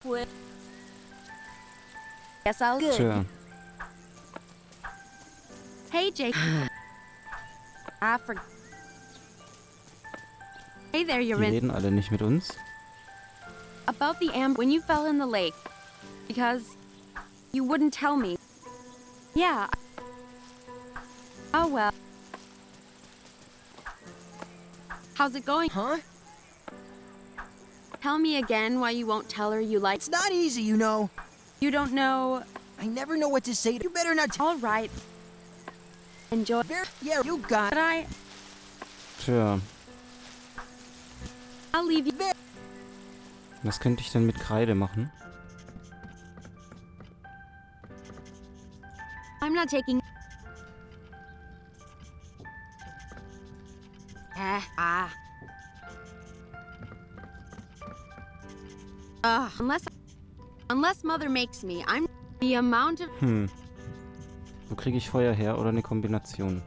Guess I'll good. Tja, Hey, Jake. I forgot. Hey there, die you're in. reden alle nicht mit uns. About the when you fell in the lake. Because you wouldn't tell me. Yeah. Oh, well. How's it going? Huh? Tell me again why you won't tell her you like. It's not easy, you know. You don't know. I never know what to say. You better not All right. Enjoy. Yeah, you got But it. Tja, I'll leave you. was könnte ich denn mit Kreide machen? I'm not taking. Unless Mother makes me, I'm the amount of. Wo kriege ich Feuer her oder eine Kombination?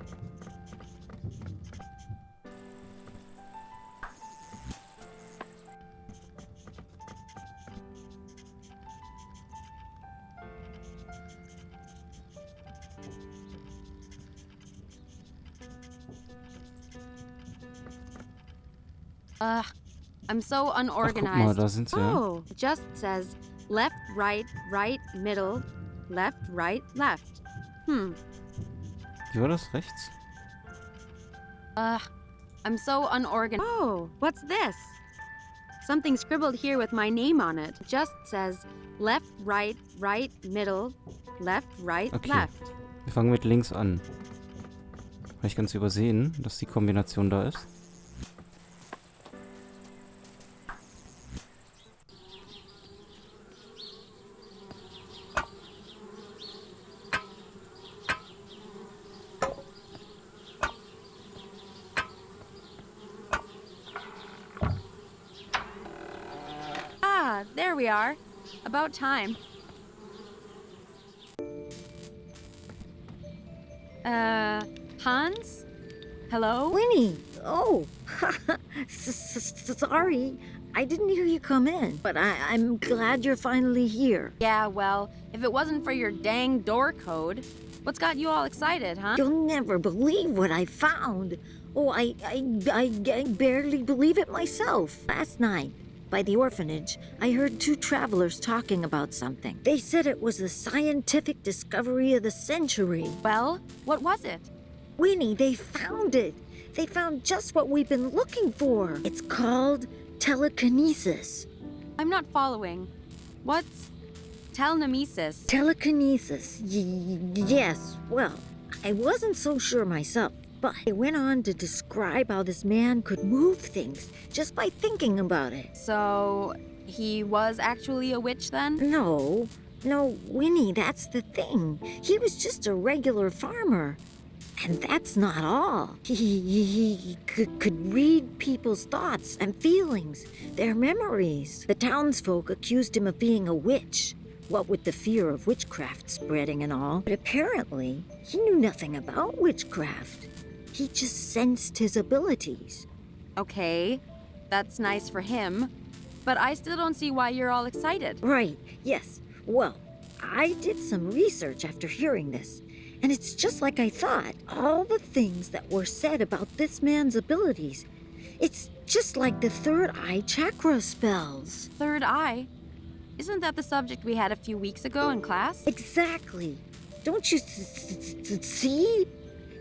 I'm so Ach, guck mal, unorganized. da sind sie. Ja. Oh, it just says left, right, right, middle, left, right, left. Wie war das rechts? I'm so unorganized. Oh, what's this? Something scribbled here with my name on it. It just says left, right, right, middle, left, right, Okay. left. Wir fangen mit links an. Habe ich ganz übersehen, dass die Kombination da ist. Ah, there we are. About time. Hans? Hello? Winnie! Oh, sorry. I didn't hear you come in, but I'm glad you're finally here. Yeah, well, if it wasn't for your dang door code, what's got you all excited, huh? You'll never believe what I found. Oh, I barely believe it myself. Last night, by the orphanage, I heard two travelers talking about something. They said it was the scientific discovery of the century. Well, what was it? Winnie, they found it. They found just what we've been looking for. It's called telekinesis. I'm not following. What's telekinesis? Telekinesis, yes. Well, I wasn't so sure myself, but I went on to describe how this man could move things just by thinking about it. So, he was actually a witch then? No, Winnie, that's the thing. He was just a regular farmer. And that's not all. He could read people's thoughts and feelings, their memories. The townsfolk accused him of being a witch, what with the fear of witchcraft spreading and all. But apparently, he knew nothing about witchcraft. He just sensed his abilities. Okay, that's nice for him. But I still don't see why you're all excited. Right, yes. Well, I did some research after hearing this. And it's just like I thought. All the things that were said about this man's abilities. It's just like the third eye chakra spells. Third eye? Isn't that the subject we had a few weeks ago in class? Exactly. Don't you see?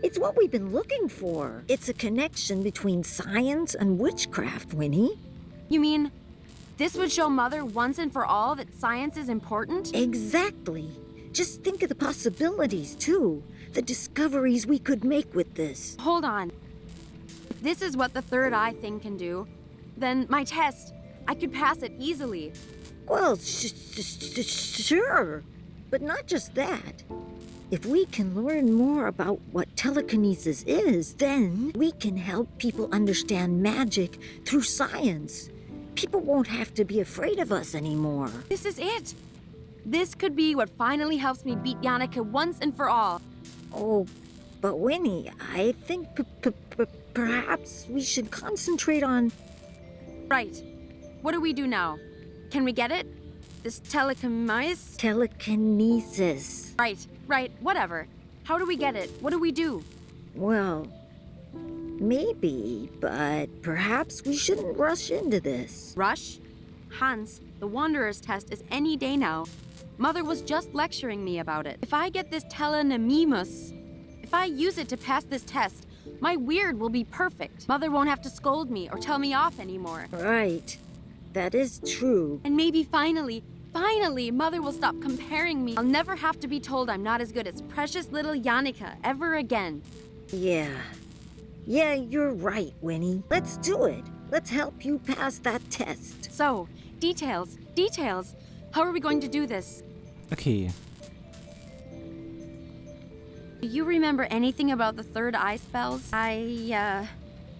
It's what we've been looking for. It's a connection between science and witchcraft, Winnie. You mean, this would show Mother once and for all that science is important? Exactly. Just think of the possibilities, too. The discoveries we could make with this. Hold on. If this is what the third eye thing can do, then my test, I could pass it easily. Well, sure. But not just that. If we can learn more about what telekinesis is, then we can help people understand magic through science. People won't have to be afraid of us anymore. This is it. This could be what finally helps me beat Yannicka once and for all. Oh, but Winnie, I think perhaps we should concentrate on... Right. What do we do now? Can we get it? This telekinesis? Telekinesis. Right, whatever. How do we get it? What do we do? Well, maybe, but perhaps we shouldn't rush into this. Rush? Hans, the Wanderer's test is any day now. Mother was just lecturing me about it. If I get this telekinesis, if I use it to pass this test, my weird will be perfect. Mother won't have to scold me or tell me off anymore. Right. That is true. And maybe finally, Mother will stop comparing me. I'll never have to be told I'm not as good as precious little Yannicka ever again. Yeah, you're right, Winnie. Let's do it. Let's help you pass that test. So, details. How are we going to do this? Okay. Do you remember anything about the third eye spells? I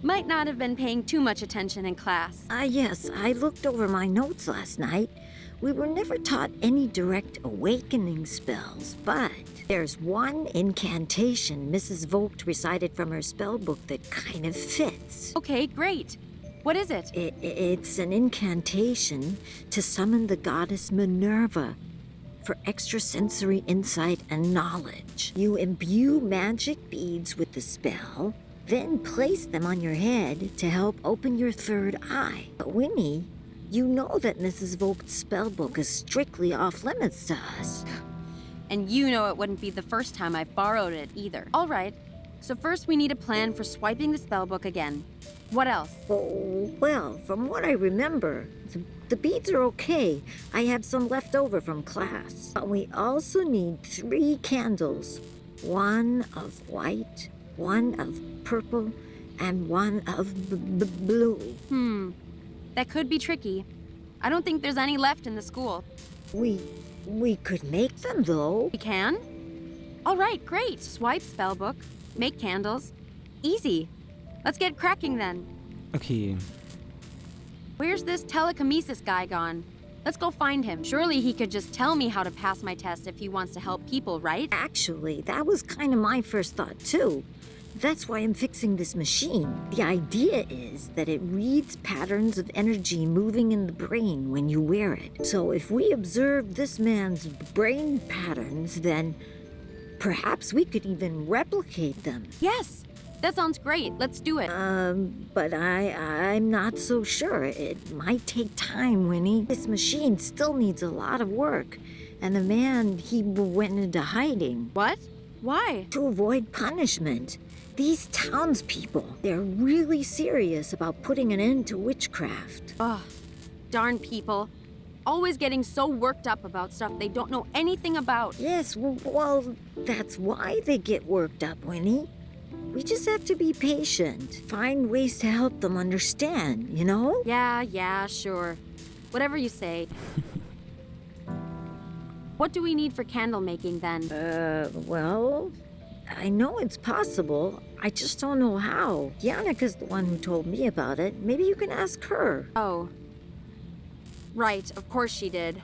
might not have been paying too much attention in class. Yes, I looked over my notes last night. We were never taught any direct awakening spells, but there's one incantation Mrs. Vogt recited from her spell book that kind of fits. Okay, great. What is it? It's an incantation to summon the goddess Minerva for extrasensory insight and knowledge. You imbue magic beads with the spell, then place them on your head to help open your third eye. But Winnie, you know that Mrs. Vogt's spellbook is strictly off limits to us. And you know it wouldn't be the first time I've borrowed it either. All right, so first we need a plan for swiping the spellbook again. What else? Oh, well, from what I remember, the beads are okay. I have some left over from class. But we also need 3 candles. One of white, one of purple, and one of blue. That could be tricky. I don't think there's any left in the school. We could make them, though. We can? All right, great. Swipe spellbook, make candles. Easy. Let's get cracking then. Okay. Where's this telekinesis guy gone? Let's go find him. Surely he could just tell me how to pass my test if he wants to help people, right? Actually, that was kind of my first thought, too. That's why I'm fixing this machine. The idea is that it reads patterns of energy moving in the brain when you wear it. So if we observe this man's brain patterns, then perhaps we could even replicate them. Yes, that sounds great. Let's do it. But I'm not so sure. It might take time, Winnie. This machine still needs a lot of work. And the man, he went into hiding. What? Why? To avoid punishment. These townspeople, they're really serious about putting an end to witchcraft. Ugh, darn people. Always getting so worked up about stuff they don't know anything about. Yes, well, that's why they get worked up, Winnie. We just have to be patient. Find ways to help them understand, you know? Yeah, sure. Whatever you say. What do we need for candle making then? Well, I know it's possible. I just don't know how. Yannicka's the one who told me about it. Maybe you can ask her. Oh. Right, of course she did.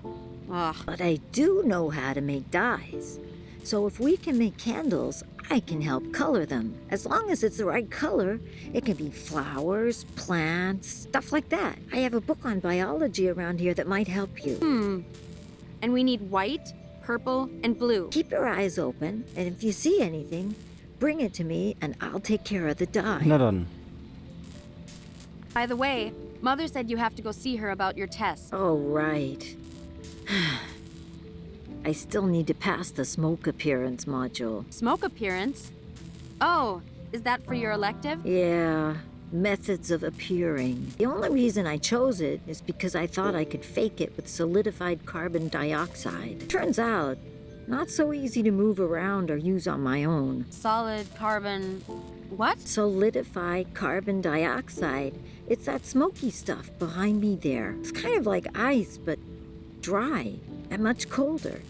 Ugh. But I do know how to make dyes. So if we can make candles, I can help color them. As long as it's the right color, it can be flowers, plants, stuff like that. I have a book on biology around here that might help you. And we need white, purple, and blue. Keep your eyes open, and if you see anything, bring it to me and I'll take care of the dye. Na dann. By the way, Mother said you have to go see her about your test. Oh, right. I still need to pass the smoke appearance module. Smoke appearance? Oh, is that for your elective? Yeah, methods of appearing. The only reason I chose it is because I thought I could fake it with solidified carbon dioxide. Turns out, not so easy to move around or use on my own. Solid carbon... what? Solidified carbon dioxide. It's that smoky stuff behind me there. It's kind of like ice, but dry and much colder.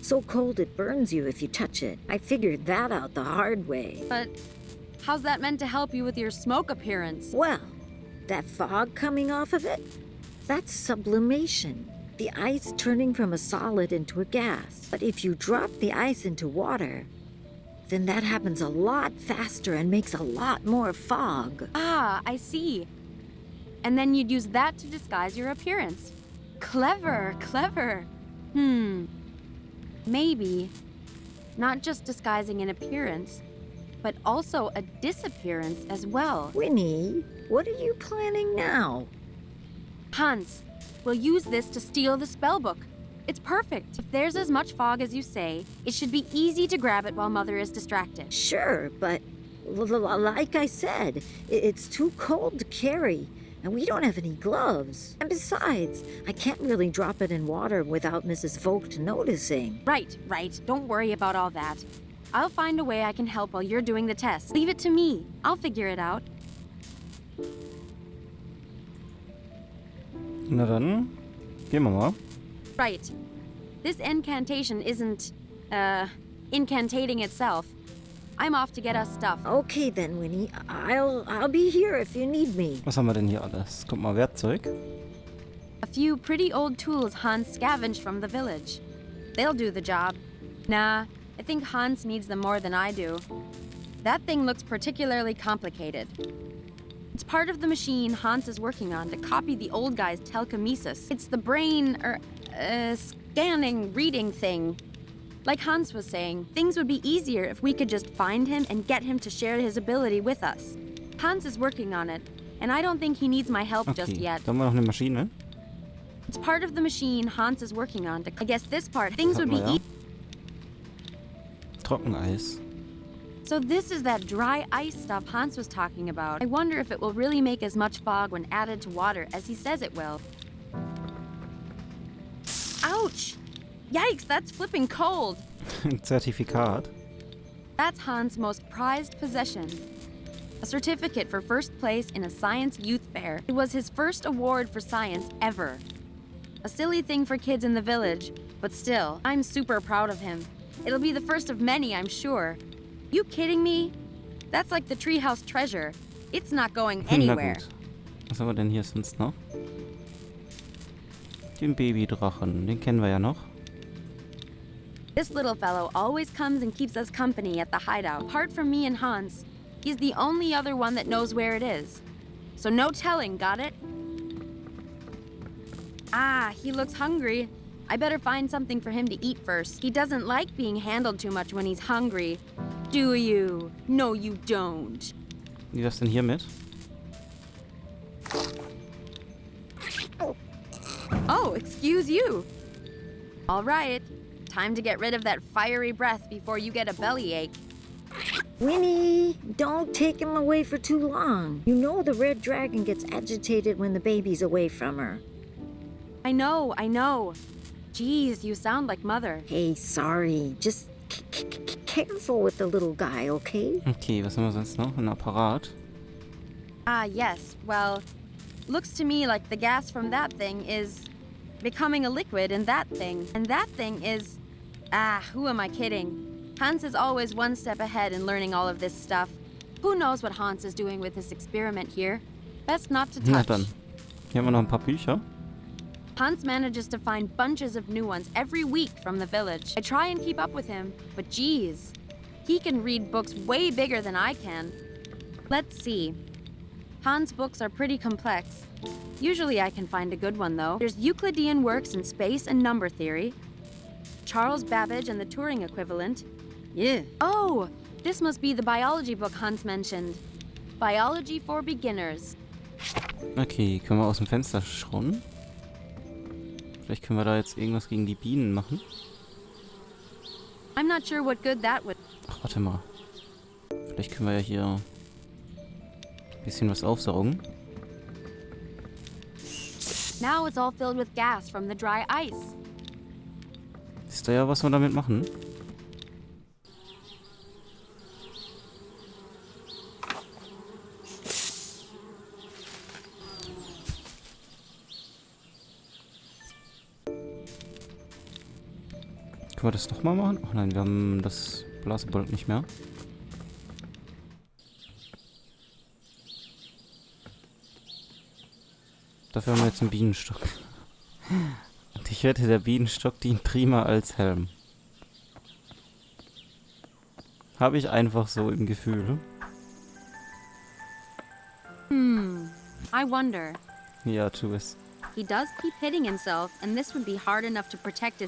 So cold it burns you if you touch it. I figured that out the hard way. But how's that meant to help you with your smoke appearance? Well, that fog coming off of it, that's sublimation. The ice turning from a solid into a gas. But if you drop the ice into water, then that happens a lot faster and makes a lot more fog. Ah, I see. And then you'd use that to disguise your appearance. Clever, clever. Maybe. Not just disguising an appearance, but also a disappearance as well. Winnie, what are you planning now? Hans, we'll use this to steal the spellbook. It's perfect. If there's as much fog as you say, it should be easy to grab it while Mother is distracted. Sure, but like I said, it's too cold to carry, and we don't have any gloves. And besides, I can't really drop it in water without Mrs. Vogt noticing. Right. Don't worry about all that. I'll find a way I can help while you're doing the test. Leave it to me. I'll figure it out. Na dann, gehen wir mal. Right. This incantation isn't, incantating itself. I'm off to get us stuff. Okay then, Winnie. I'll be here if you need me. Was haben wir denn hier alles? Guck mal, Werkzeug. A few pretty old tools Hans scavenged from the village. They'll do the job. Nah, I think Hans needs them more than I do. That thing looks particularly complicated. It's part of the machine Hans is working on to copy the old guy's telekinesis. It's the brain, scanning, reading thing. Like Hans was saying, things would be easier if we could just find him and get him to share his ability with us. Hans is working on it, and I don't think he needs my help just yet. Da haben wir noch eine Maschine. It's part of the machine Hans is working on. I guess this part, things would be Ja. Trockeneis. So this is that dry ice stuff Hans was talking about. I wonder if it will really make as much fog when added to water as he says it will. Ouch! Yikes, that's flipping cold. Zertifikat. That's Hans' most prized possession. A certificate for first place in a science youth fair. It was his first award for science ever. A silly thing for kids in the village, but still, I'm super proud of him. It'll be the first of many, I'm sure. You kidding me? That's like the treehouse treasure. It's not going Na anywhere. gut. Was haben wir denn hier sonst noch? Den Babydrachen, den kennen wir ja noch. This little fellow always comes and keeps us company at the hideout. Apart from me and Hans, he's the only other one that knows where it is. So no telling, got it? Ah, he looks hungry. I better find something for him to eat first. He doesn't like being handled too much when he's hungry. Do you? No, you don't. Wie wär's denn hier mit? Oh, excuse you. All right. Time to get rid of that fiery breath before you get a bellyache. Winnie, don't take him away for too long. You know the red dragon gets agitated when the baby's away from her. I know. Jeez, you sound like Mother. Hey, sorry. Just careful with the little guy, okay? Okay, was haben wir sonst noch? Ein Apparat. Ah, yes. Well, looks to me like the gas from that thing is becoming a liquid in that thing. And that thing is... Ah, who am I kidding? Hans is always one step ahead in learning all of this stuff. Who knows what Hans is doing with this experiment here? Best not to Na touch. dann. Hier haben wir noch ein paar Bücher. Hans manages to find bunches of new ones every week from the village. I try and keep up with him, but geez, he can read books way bigger than I can. Let's see. Hans' books are pretty complex. Usually I can find a good one, though. There's Euclidean works in space and number theory. Charles Babbage and the Turing equivalent. Yeah. Oh, this must be the biology book Hans mentioned. Biology for Beginners. Okay, können wir aus dem Fenster schauen? Vielleicht können wir da jetzt irgendwas gegen die Bienen machen. I'm not sure what good that would... Ach, warte mal. Vielleicht können wir ja hier ein bisschen was aufsaugen. Now it's all filled with gas from the dry ice. Ist da ja, was wir damit machen? Können wir das doch mal machen? Ach nein, wir haben das Blasebolt nicht mehr. Dafür haben wir jetzt einen Bienenstock. Und ich wette, der Bienenstock dient prima als Helm. Habe ich einfach so im Gefühl. I wonder. Ja, tu es. He does keep hitting himself, and this would be hard enough to protect his